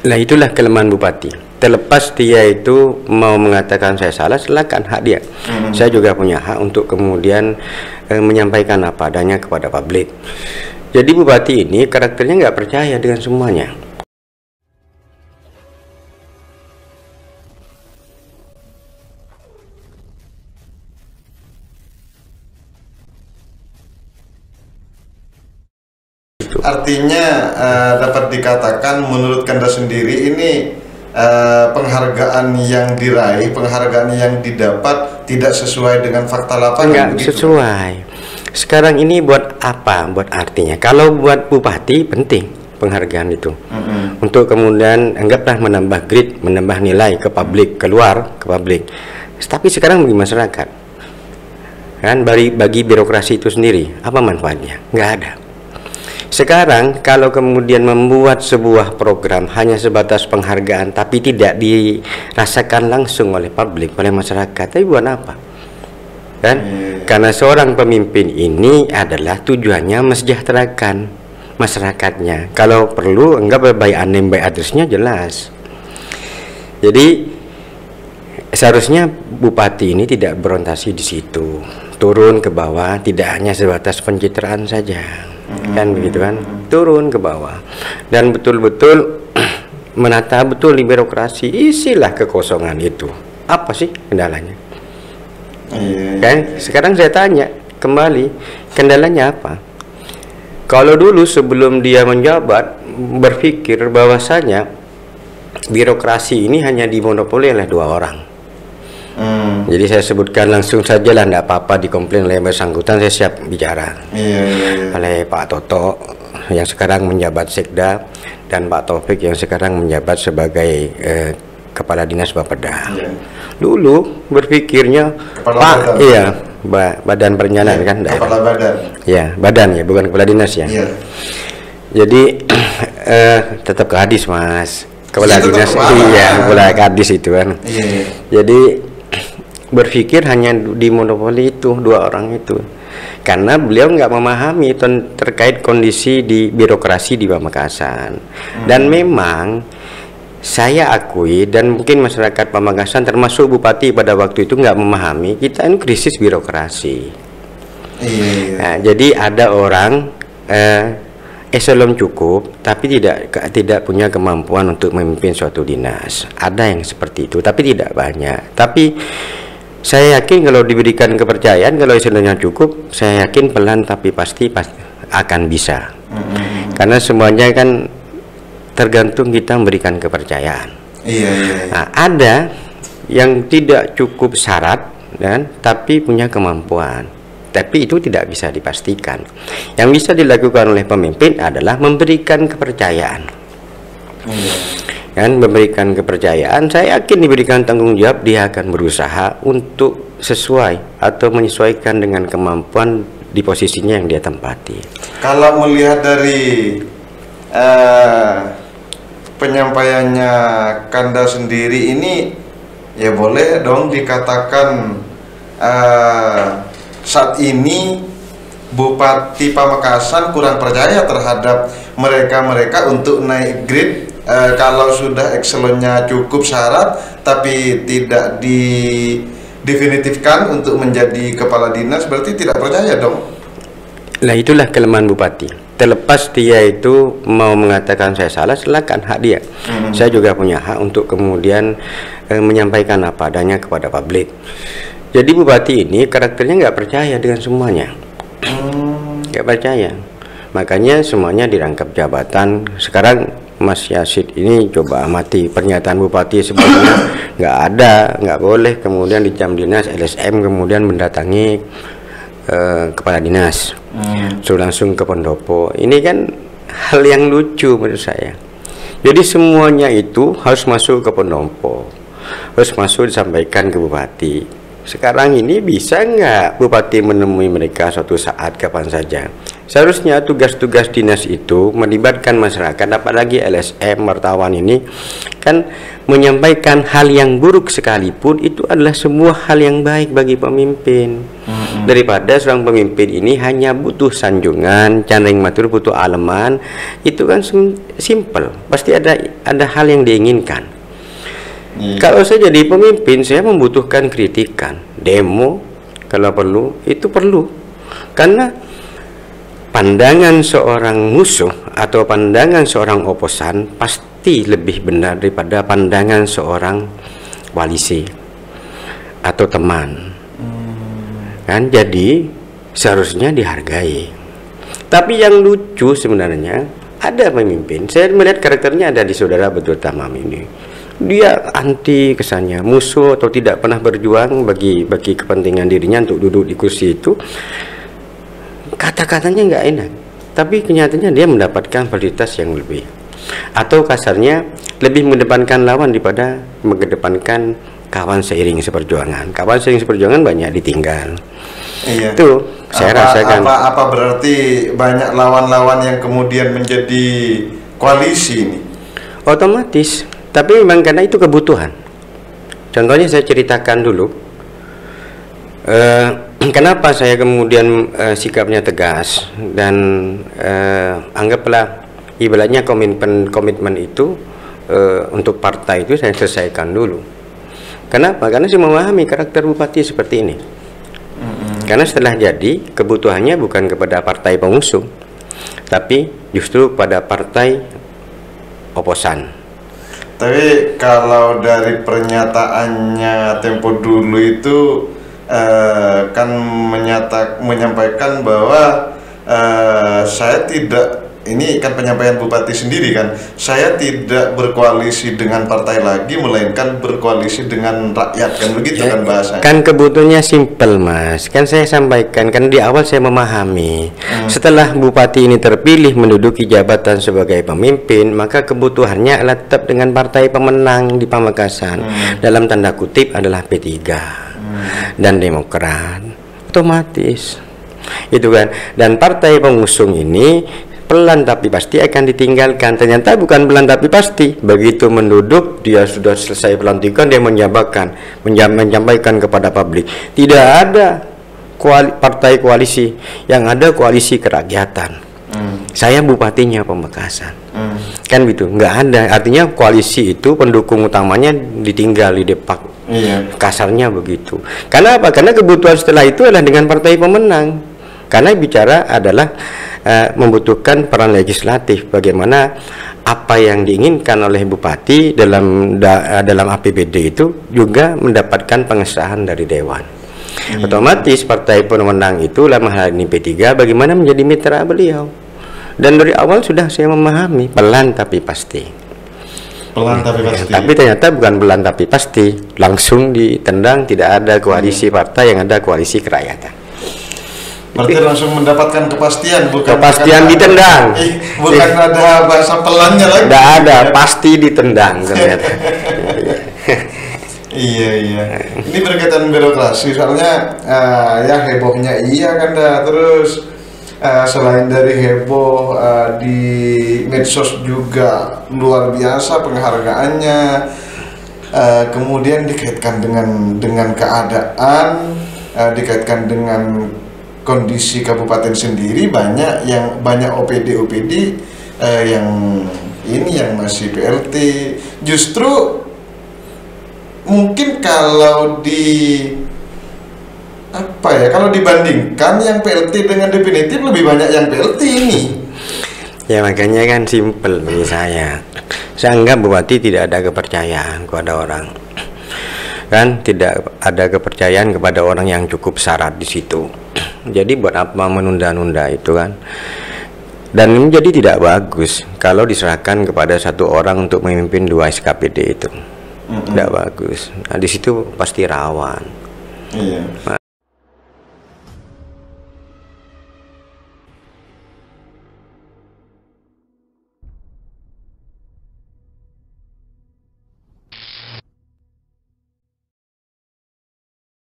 Nah itulah kelemahan bupati. Terlepas dia itu mau mengatakan saya salah, silakan, hak dia. Saya juga punya hak untuk kemudian menyampaikan apa adanya kepada publik. Jadi bupati ini karakternya nggak percaya dengan semuanya. Artinya dapat dikatakan menurut Kanda sendiri ini penghargaan yang diraih, penghargaan yang didapat tidak sesuai dengan fakta lapangan. Enggak begitu? Sesuai. Sekarang ini buat apa? Buat artinya. Kalau buat bupati penting penghargaan itu. Untuk kemudian anggaplah menambah grade, menambah nilai ke publik, keluar ke publik. Tapi sekarang bagi masyarakat, kan bagi birokrasi itu sendiri, apa manfaatnya? Nggak ada. Sekarang kalau kemudian membuat sebuah program hanya sebatas penghargaan tapi tidak dirasakan langsung oleh publik, oleh masyarakat, tapi buat apa? Kan? Karena seorang pemimpin ini adalah tujuannya mensejahterakan masyarakatnya. Kalau perlu enggak baik anem baik addressnya jelas. Jadi seharusnya bupati ini tidak berorientasi di situ, turun ke bawah, tidak hanya sebatas pencitraan saja. Kan begitu kan, turun ke bawah dan betul-betul menata betul di birokrasi, isilah kekosongan itu. Apa sih kendalanya? Kan sekarang saya tanya kembali, kendalanya apa? Kalau dulu sebelum dia menjabat berpikir bahwasanya birokrasi ini hanya dimonopoli oleh 2 orang. Jadi saya sebutkan langsung saja lah, tidak apa-apa dikomplain oleh yang bersangkutan, saya siap bicara. Oleh Pak Toto yang sekarang menjabat Sekda dan Pak Taufik yang sekarang menjabat sebagai Kepala Dinas Bapeda. Dulu berpikirnya Pak, iya, Badan Perencanaan kan, Kepala Badan. Ya, badan ya, bukan Kepala Dinas ya. Jadi tetap ke hadis Mas. Kepala Dinas, iya, Kepala Kadis itu kan. Jadi berpikir hanya di monopoli itu 2 orang itu, karena beliau nggak memahami terkait kondisi di birokrasi di Pamekasan. Dan memang saya akui dan mungkin masyarakat Pamekasan termasuk bupati pada waktu itu nggak memahami kita ini krisis birokrasi. Nah, jadi ada orang eselon cukup tapi tidak punya kemampuan untuk memimpin suatu dinas. Ada yang seperti itu tapi tidak banyak. Tapi saya yakin kalau diberikan kepercayaan, kalau eselonnya cukup, saya yakin pelan tapi pasti akan bisa. Karena semuanya kan tergantung kita memberikan kepercayaan. Nah, ada yang tidak cukup syarat dan tapi punya kemampuan, tapi itu tidak bisa dipastikan. Yang bisa dilakukan oleh pemimpin adalah memberikan kepercayaan. Kan memberikan kepercayaan, saya yakin diberikan tanggung jawab, dia akan berusaha untuk sesuai atau menyesuaikan dengan kemampuan di posisinya yang dia tempati. Kalau melihat dari penyampaiannya Kanda sendiri ini, ya boleh dong dikatakan saat ini Bupati Pamekasan kurang percaya terhadap mereka untuk naik grade. Kalau sudah eselonnya cukup syarat tapi tidak didefinitifkan untuk menjadi kepala dinas, berarti tidak percaya dong. Nah itulah kelemahan bupati. Terlepas dia itu mau mengatakan saya salah, silakan, hak dia. Saya juga punya hak untuk kemudian menyampaikan apa adanya kepada publik. Jadi bupati ini karakternya nggak percaya dengan semuanya, nggak percaya. Makanya semuanya dirangkap jabatan. Sekarang Mas Yasid ini coba amati pernyataan bupati sebelumnya, nggak boleh kemudian di jam dinas LSM kemudian mendatangi kepala dinas, so langsung ke pendopo. Ini kan hal yang lucu menurut saya. Jadi semuanya itu harus masuk ke pendopo, harus masuk disampaikan ke bupati. Sekarang ini bisa nggak bupati menemui mereka suatu saat kapan saja? Seharusnya tugas-tugas dinas itu melibatkan masyarakat, apalagi LSM, wartawan ini kan menyampaikan hal yang buruk sekalipun itu adalah sebuah hal yang baik bagi pemimpin. Daripada seorang pemimpin ini hanya butuh sanjungan, candeng matur, butuh aleman, itu kan simple. Pasti ada hal yang diinginkan. Kalau saya jadi pemimpin, saya membutuhkan kritikan, demo kalau perlu, itu perlu. Karena pandangan seorang musuh atau pandangan seorang oposan pasti lebih benar daripada pandangan seorang koalisi atau teman. Kan, jadi seharusnya dihargai. Tapi yang lucu sebenarnya, ada pemimpin, saya melihat karakternya ada di saudara Badrut Tamam ini. Dia anti kesannya, musuh atau tidak pernah berjuang bagi kepentingan dirinya untuk duduk di kursi itu. Kata-katanya nggak enak, tapi kenyataannya dia mendapatkan fasilitas yang lebih, atau kasarnya lebih mengedepankan lawan daripada mengedepankan kawan seiring seperjuangan. Kawan seiring seperjuangan banyak ditinggal. Iya. Itu saya rasakan. Apa berarti banyak lawan-lawan yang kemudian menjadi koalisi ini? Otomatis, tapi memang karena itu kebutuhan. Contohnya saya ceritakan dulu. Kenapa saya kemudian sikapnya tegas dan anggaplah ibaratnya komitmen itu untuk partai itu saya selesaikan dulu. Kenapa? Karena saya memahami karakter bupati seperti ini. Karena setelah jadi kebutuhannya bukan kepada partai pengusung, tapi justru pada partai oposan. Tapi kalau dari pernyataannya Tempo dulu itu kan menyampaikan bahwa saya tidak, ini kan penyampaian bupati sendiri kan, saya tidak berkoalisi dengan partai lagi melainkan berkoalisi dengan rakyat, kan begitu kan bahasanya. Kan kebutuhannya simpel Mas, kan saya sampaikan kan di awal saya memahami setelah bupati ini terpilih menduduki jabatan sebagai pemimpin, maka kebutuhannya adalah tetap dengan partai pemenang di Pamekasan, dalam tanda kutip adalah P3 dan Demokrat, otomatis itu kan. Dan partai pengusung ini pelan tapi pasti akan ditinggalkan. Ternyata bukan pelan tapi pasti, begitu menduduk dia sudah selesai pelantikan, dia menyampaikan kepada publik tidak ada partai koalisi, yang ada koalisi kerakyatan. Saya bupatinya Pamekasan. Kan gitu, nggak ada. Artinya koalisi itu pendukung utamanya ditinggal, di depak. Kasarnya begitu. Karena apa? Karena kebutuhan setelah itu adalah dengan partai pemenang. Karena bicara adalah membutuhkan peran legislatif, bagaimana apa yang diinginkan oleh bupati dalam APBD itu juga mendapatkan pengesahan dari dewan. Otomatis partai pemenang itu dalam hal ini P3 bagaimana menjadi mitra beliau. Dan dari awal sudah saya memahami pelan tapi pasti. Pelan tapi pasti. Tapi ternyata bukan pelan tapi pasti, langsung ditendang, tidak ada koalisi partai, yang ada koalisi kerakyatan. Berarti langsung mendapatkan kepastian, bukan kepastian ditendang. Bukan ada bahasa pelannya lagi. Tidak ada, pasti ditendang ternyata. Iya. Ini berkaitan birokrasi, soalnya ya hebohnya iya kan dah. Terus selain dari heboh di medsos juga luar biasa penghargaannya. Kemudian dikaitkan dengan keadaan, dikaitkan dengan kondisi kabupaten sendiri, banyak OPD yang ini yang masih PLT. Justru mungkin kalau kalau dibandingkan yang PLT dengan definitif, lebih banyak yang PLT ini. Ya makanya kan simpel bagi saya. Saya anggap bupati tidak ada kepercayaan kepada orang. Kan tidak ada kepercayaan kepada orang yang cukup syarat di situ. Jadi buat apa menunda-nunda itu kan? Dan menjadi tidak bagus kalau diserahkan kepada satu orang untuk memimpin 2 SKPD itu. Tidak bagus. Nah di situ pasti rawan. Iya.